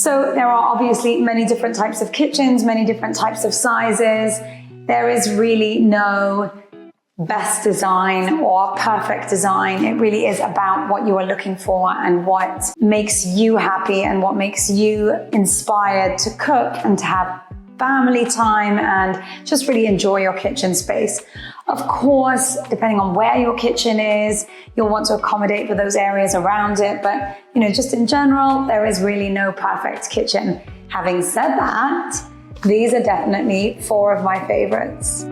So there are obviously many different types of kitchens, many different types of sizes. There is really no best design or perfect design. It really is about what you are looking for and what makes you happy and what makes you inspired to cook and to have family time and just really enjoy your kitchen space. Of course, depending on where your kitchen is, you'll want to accommodate for those areas around it. But, just in general, there is really no perfect kitchen. Having said that, these are definitely 4 of my favorites.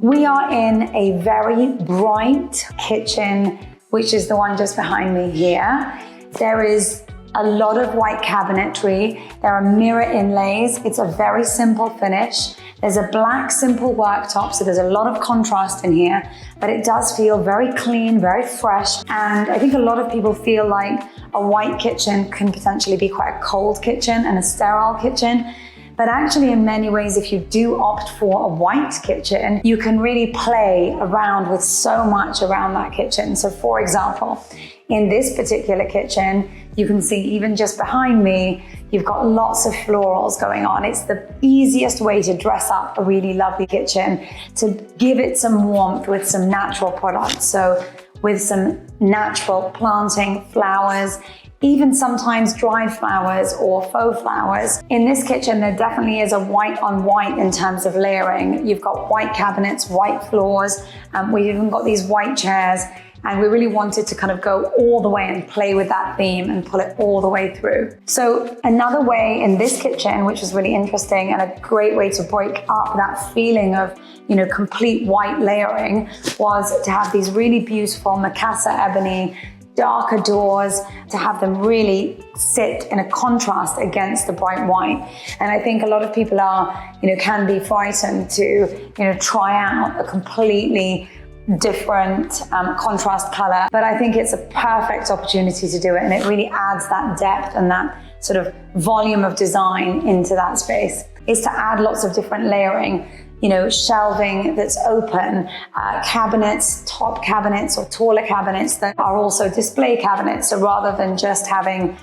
We are in a very bright kitchen, which is the one just behind me here. There is a lot of white cabinetry. There are mirror inlays. It's a very simple finish. There's a black simple worktop, so there's a lot of contrast in here, but it does feel very clean, very fresh. And I think a lot of people feel like a white kitchen can potentially be quite a cold kitchen and a sterile kitchen. But actually, in many ways, if you do opt for a white kitchen, you can really play around with so much around that kitchen. So for example, in this particular kitchen, you can see even just behind me, you've got lots of florals going on. It's the easiest way to dress up a really lovely kitchen, to give it some warmth with some natural products. So with some natural planting, flowers, even sometimes dried flowers or faux flowers. In this kitchen, there definitely is a white on white in terms of layering. You've got white cabinets, white floors. We've even got these white chairs. And we really wanted to kind of go all the way and play with that theme and pull it all the way through. So another way in this kitchen, which was really interesting and a great way to break up that feeling of, complete white layering, was to have these really beautiful Macassar ebony darker doors, to have them really sit in a contrast against the bright white. And I think a lot of people can be frightened to, try out a completely different contrast color, but I think it's a perfect opportunity to do it, and it really adds that depth and that sort of volume of design into that space. Is to add lots of different layering, shelving that's open, cabinets, top cabinets or taller cabinets that are also display cabinets. So rather than just having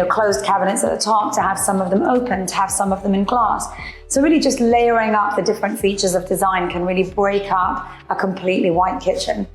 closed cabinets at the top, to have some of them open, to have some of them in glass. So really just layering up the different features of design can really break up a completely white kitchen.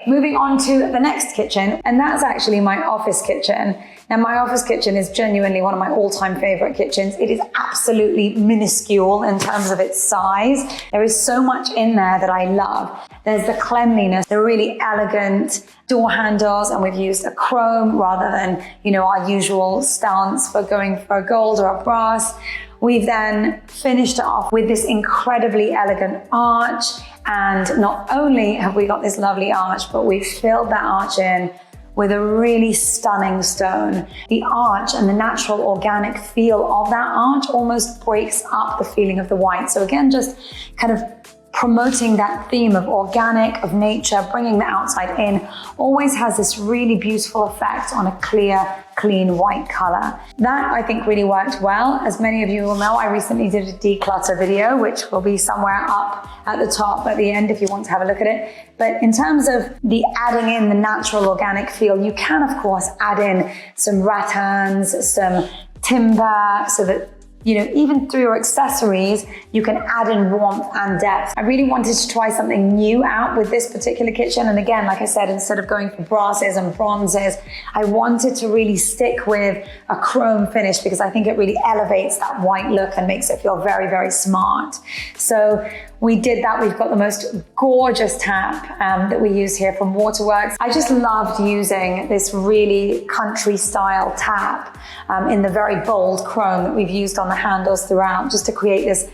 Moving on to the next kitchen, and that's actually my office kitchen. Now, my office kitchen is genuinely one of my all-time favorite kitchens. It is absolutely minuscule in terms of its size. There is so much in there that I love. There's the cleanliness, the really elegant door handles, and we've used a chrome rather than, our usual stance for going for a gold or a brass. We've then finished it off with this incredibly elegant arch. And not only have we got this lovely arch, but we've filled that arch in with a really stunning stone. The arch and the natural organic feel of that arch almost breaks up the feeling of the white. So again, just kind of promoting that theme of organic, of nature, bringing the outside in, always has this really beautiful effect on a clear, clean white color. That I think really worked well. As many of you will know, I recently did a declutter video, which will be somewhere up at the top at the end if you want to have a look at it. But in terms of the adding in the natural organic feel, you can of course add in some rattans, some timber, so that even through your accessories, you can add in warmth and depth. I really wanted to try something new out with this particular kitchen. And again, like I said, instead of going for brasses and bronzes, I wanted to really stick with a chrome finish because I think it really elevates that white look and makes it feel very, very smart. So we did that. We've got the most gorgeous tap that we use here from Waterworks. I just loved using this really country style tap in the very bold chrome that we've used on the handles throughout, just to create this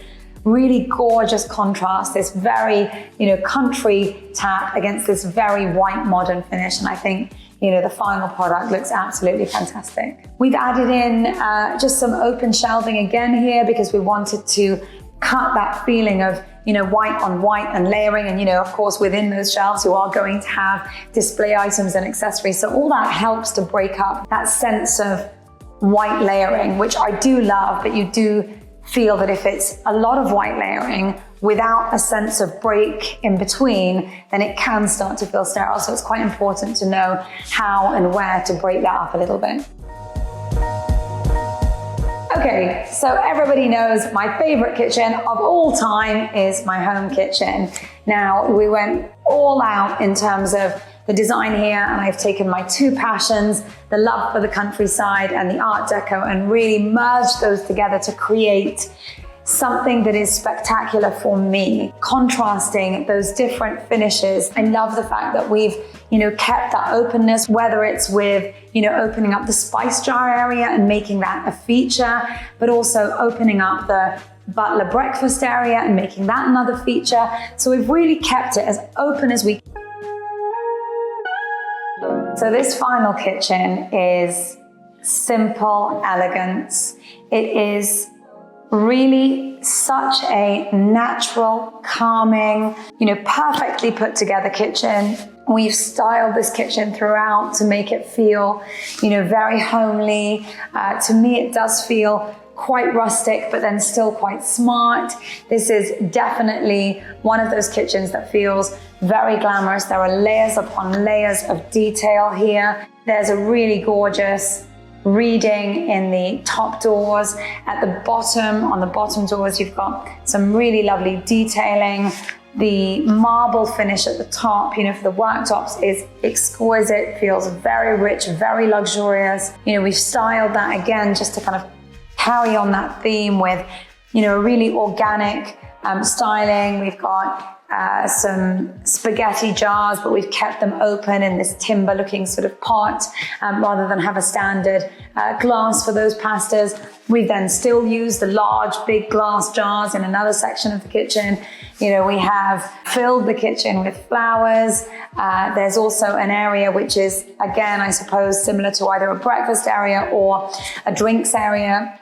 really gorgeous contrast, this very, country tap against this very white modern finish. And I think, the final product looks absolutely fantastic. We've added in just some open shelving again here because we wanted to cut that feeling of white on white and layering. And, of course, within those shelves, you are going to have display items and accessories. So all that helps to break up that sense of white layering, which I do love, but you do feel that if it's a lot of white layering without a sense of break in between, then it can start to feel sterile. So it's quite important to know how and where to break that up a little bit. Okay, so everybody knows my favorite kitchen of all time is my home kitchen. Now, we went all out in terms of the design here, and I've taken my two passions, the love for the countryside and the Art Deco, and really merged those together to create something that is spectacular for me, contrasting those different finishes. I love the fact that we've, kept that openness, whether it's with, opening up the spice jar area and making that a feature, but also opening up the butler breakfast area and making that another feature. So we've really kept it as open as we can. So this final kitchen is simple elegance. It is really such a natural, calming, perfectly put together kitchen. We've styled this kitchen throughout to make it feel, very homely. To me, it does feel quite rustic, but then still quite smart. This is definitely one of those kitchens that feels very glamorous. There are layers upon layers of detail here. There's a really gorgeous reading in the top doors. At the bottom, on the bottom doors, you've got some really lovely detailing. The marble finish at the top, for the worktops is exquisite, feels very rich, very luxurious. We've styled that again just to kind of carry on that theme with, a really organic styling. We've got some spaghetti jars, but we've kept them open in this timber looking sort of pot rather than have a standard glass for those pastas. We've then still used the large, big glass jars in another section of the kitchen. We have filled the kitchen with flowers. There's also an area which is, again, I suppose, similar to either a breakfast area or a drinks area,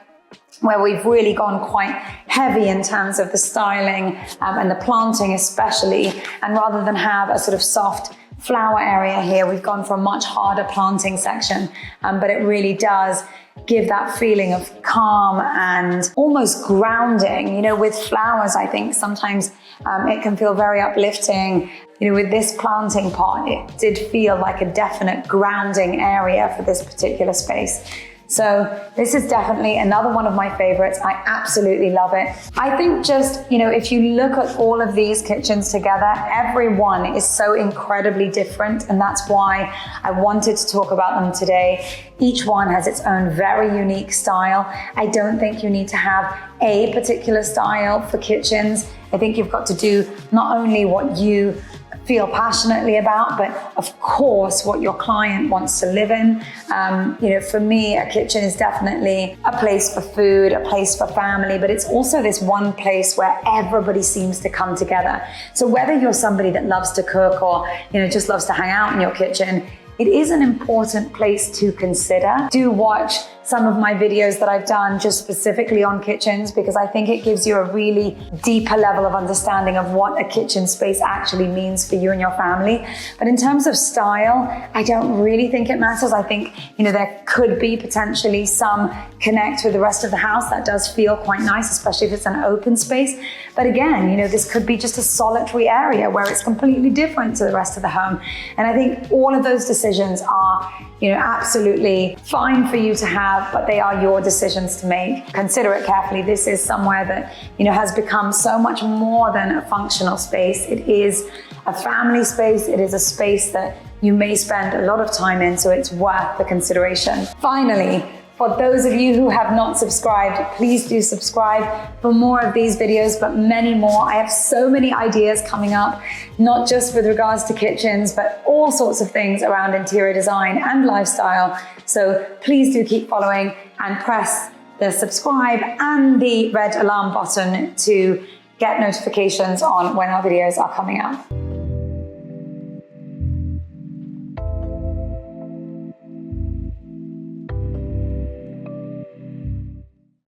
where we've really gone quite heavy in terms of the styling and the planting especially. And rather than have a sort of soft flower area here, we've gone for a much harder planting section. But it really does give that feeling of calm and almost grounding. With flowers, I think sometimes it can feel very uplifting. With this planting pot, it did feel like a definite grounding area for this particular space. So this is definitely another one of my favorites. I absolutely love it. I think just, if you look at all of these kitchens together, every one is so incredibly different. And that's why I wanted to talk about them today. Each one has its own very unique style. I don't think you need to have a particular style for kitchens. I think you've got to do not only what you feel passionately about, but of course what your client wants to live in. For me, a kitchen is definitely a place for food, a place for family, but it's also this one place where everybody seems to come together. So whether you're somebody that loves to cook or just loves to hang out in your kitchen, it is an important place to consider. Do watch some of my videos that I've done just specifically on kitchens, because I think it gives you a really deeper level of understanding of what a kitchen space actually means for you and your family. But in terms of style, I don't really think it matters. I think, there could be potentially some connect with the rest of the house that does feel quite nice, especially if it's an open space. But again, this could be just a solitary area where it's completely different to the rest of the home. And I think all of those decisions are, absolutely fine for you to have, but they are your decisions to make. Consider it carefully. This is somewhere that, has become so much more than a functional space. It is a family space. It is a space that you may spend a lot of time in, so it's worth the consideration. Finally, for those of you who have not subscribed, please do subscribe for more of these videos, but many more. I have so many ideas coming up, not just with regards to kitchens, but all sorts of things around interior design and lifestyle. So please do keep following and press the subscribe and the red alarm button to get notifications on when our videos are coming out.